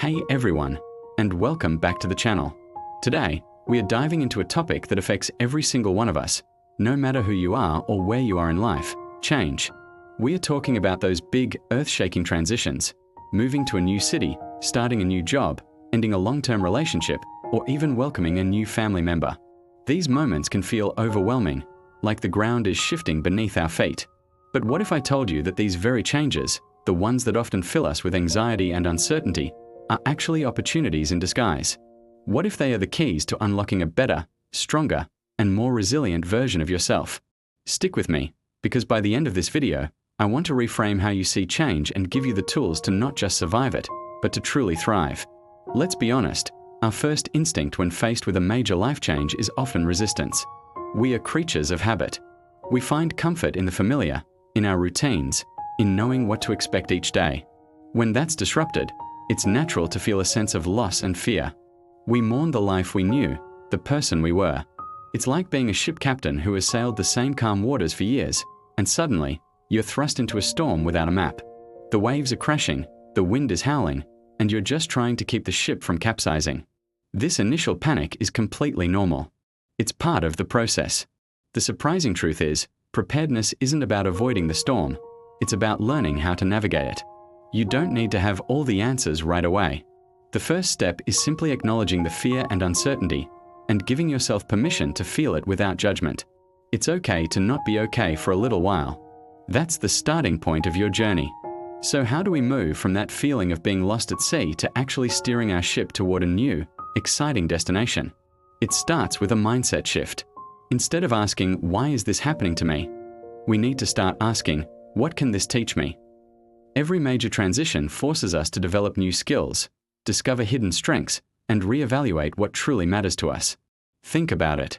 Hey everyone, and welcome back to the channel. Today, we are diving into a topic that affects every single one of us, no matter who you are or where you are in life: change. We are talking about those big, earth-shaking transitions: moving to a new city, starting a new job, ending a long-term relationship, or even welcoming a new family member. These moments can feel overwhelming, like the ground is shifting beneath our feet. But what if I told you that these very changes, the ones that often fill us with anxiety and uncertainty, are actually opportunities in disguise? What if they are the keys to unlocking a better, stronger, and more resilient version of yourself? Stick with me, because by the end of this video, I want to reframe how you see change and give you the tools to not just survive it, but to truly thrive. Let's be honest, our first instinct when faced with a major life change is often resistance. We are creatures of habit. We find comfort in the familiar, in our routines, in knowing what to expect each day. When that's disrupted, it's natural to feel a sense of loss and fear. We mourn the life we knew, the person we were. It's like being a ship captain who has sailed the same calm waters for years, and suddenly, you're thrust into a storm without a map. The waves are crashing, the wind is howling, and you're just trying to keep the ship from capsizing. This initial panic is completely normal. It's part of the process. The surprising truth is, preparedness isn't about avoiding the storm. It's about learning how to navigate it. You don't need to have all the answers right away. The first step is simply acknowledging the fear and uncertainty, and giving yourself permission to feel it without judgment. It's okay to not be okay for a little while. That's the starting point of your journey. So how do we move from that feeling of being lost at sea to actually steering our ship toward a new, exciting destination? It starts with a mindset shift. Instead of asking, "Why is this happening to me?" we need to start asking, "What can this teach me?" Every major transition forces us to develop new skills, discover hidden strengths, and reevaluate what truly matters to us. Think about it.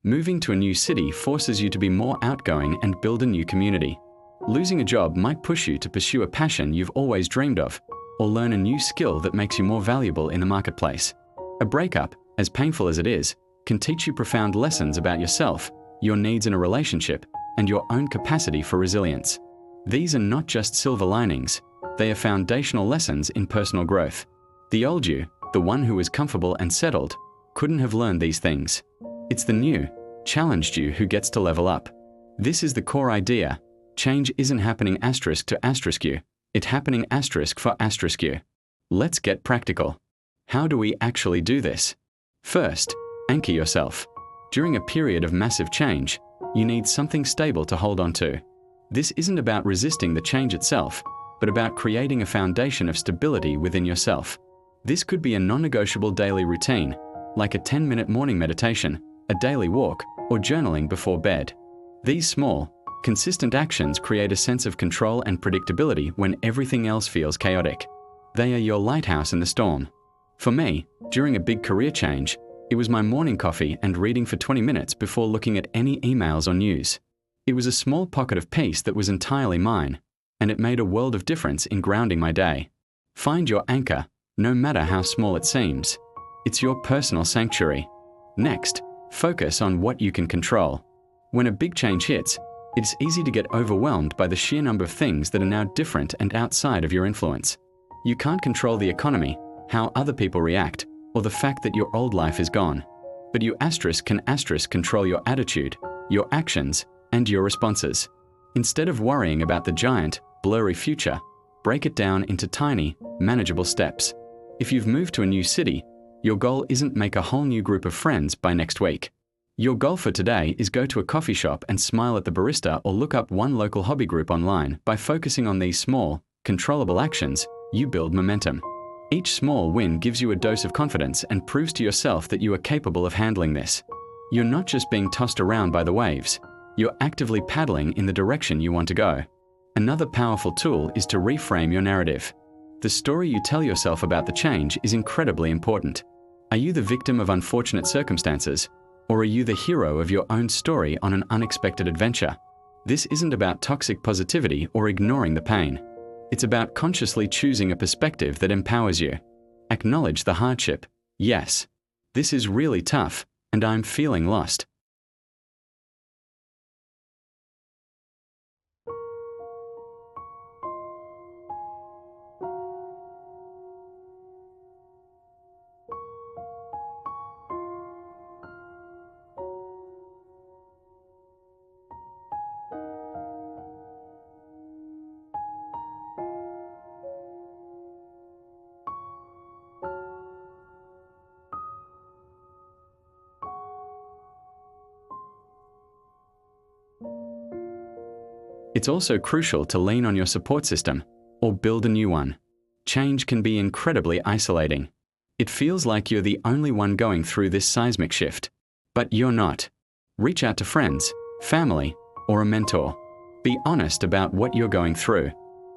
Moving to a new city forces you to be more outgoing and build a new community. Losing a job might push you to pursue a passion you've always dreamed of, or learn a new skill that makes you more valuable in the marketplace. A breakup, as painful as it is, can teach you profound lessons about yourself, your needs in a relationship, and your own capacity for resilience. These are not just silver linings, they are foundational lessons in personal growth. The old you, the one who was comfortable and settled, couldn't have learned these things. It's the new, challenged you who gets to level up. This is the core idea. Change isn't happening asterisk to asterisk you, it's happening asterisk for asterisk you. Let's get practical. How do we actually do this? First, anchor yourself. During a period of massive change, you need something stable to hold on to. This isn't about resisting the change itself, but about creating a foundation of stability within yourself. This could be a non-negotiable daily routine, like a 10-minute morning meditation, a daily walk, or journaling before bed. These small, consistent actions create a sense of control and predictability when everything else feels chaotic. They are your lighthouse in the storm. For me, during a big career change, it was my morning coffee and reading for 20 minutes before looking at any emails or news. It was a small pocket of peace that was entirely mine, and it made a world of difference in grounding my day. Find your anchor, no matter how small it seems. It's your personal sanctuary. Next, focus on what you can control. When a big change hits, it's easy to get overwhelmed by the sheer number of things that are now different and outside of your influence. You can't control the economy, how other people react, or the fact that your old life is gone. But you can control your attitude, your actions, and your responses. Instead of worrying about the giant, blurry future, break it down into tiny, manageable steps. If you've moved to a new city, your goal isn't make a whole new group of friends by next week. Your goal for today is go to a coffee shop and smile at the barista or look up one local hobby group online. By focusing on these small, controllable actions, you build momentum. Each small win gives you a dose of confidence and proves to yourself that you are capable of handling this. You're not just being tossed around by the waves, you're actively paddling in the direction you want to go. Another powerful tool is to reframe your narrative. The story you tell yourself about the change is incredibly important. Are you the victim of unfortunate circumstances, or are you the hero of your own story on an unexpected adventure? This isn't about toxic positivity or ignoring the pain. It's about consciously choosing a perspective that empowers you. Acknowledge the hardship. Yes, this is really tough, and I'm feeling lost. It's also crucial to lean on your support system or build a new one. Change can be incredibly isolating. It feels like you're the only one going through this seismic shift. But you're not. Reach out to friends, family, or a mentor. Be honest about what you're going through.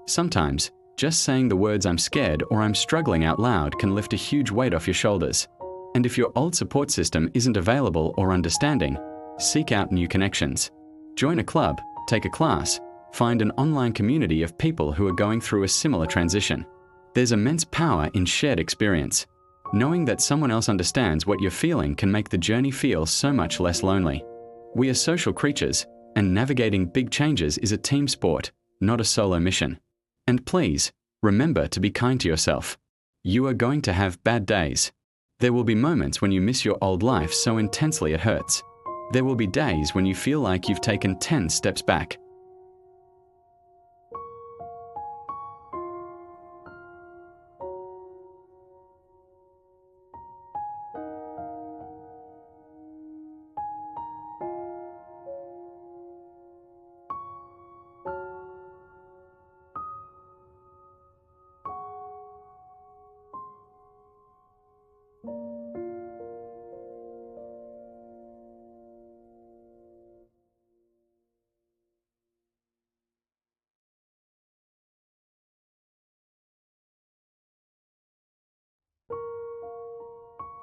Sometimes, just saying the words "I'm scared" or "I'm struggling" out loud can lift a huge weight off your shoulders. And if your old support system isn't available or understanding, seek out new connections. Join a club, take a class, find an online community of people who are going through a similar transition. There's immense power in shared experience. Knowing that someone else understands what you're feeling can make the journey feel so much less lonely. We are social creatures, and navigating big changes is a team sport, not a solo mission. And please, remember to be kind to yourself. You are going to have bad days. There will be moments when you miss your old life so intensely it hurts. There will be days when you feel like you've taken 10 steps back.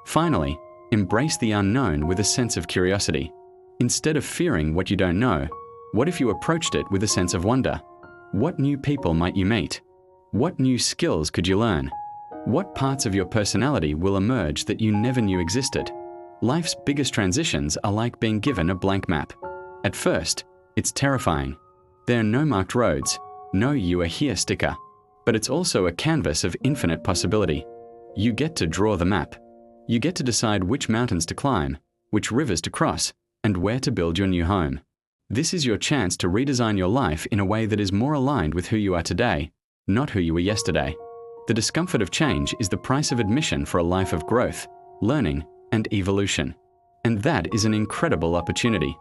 Finally, embrace the unknown with a sense of curiosity. Instead of fearing what you don't know, what if you approached it with a sense of wonder? What new people might you meet? What new skills could you learn? What parts of your personality will emerge that you never knew existed? Life's biggest transitions are like being given a blank map. At first, it's terrifying. There are no marked roads, no "you are here" sticker, but it's also a canvas of infinite possibility. You get to draw the map. You get to decide which mountains to climb, which rivers to cross, and where to build your new home. This is your chance to redesign your life in a way that is more aligned with who you are today, not who you were yesterday. The discomfort of change is the price of admission for a life of growth, learning, and evolution. And that is an incredible opportunity.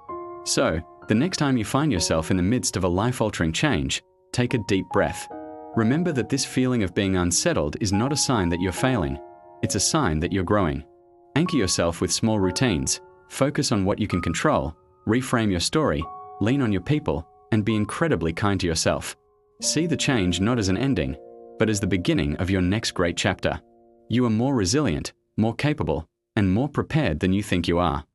So, the next time you find yourself in the midst of a life-altering change, take a deep breath. Remember that this feeling of being unsettled is not a sign that you're failing. It's a sign that you're growing. Anchor yourself with small routines, focus on what you can control, reframe your story, lean on your people, and be incredibly kind to yourself. See the change not as an ending, but as the beginning of your next great chapter. You are more resilient, more capable, and more prepared than you think you are.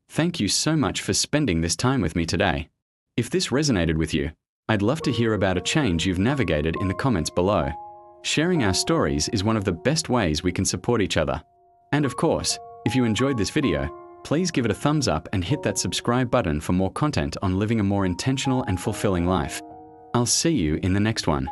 Thank you so much for spending this time with me today. If this resonated with you, I'd love to hear about a change you've navigated in the comments below. Sharing our stories is one of the best ways we can support each other. And of course, if you enjoyed this video, please give it a thumbs up and hit that subscribe button for more content on living a more intentional and fulfilling life. I'll see you in the next one.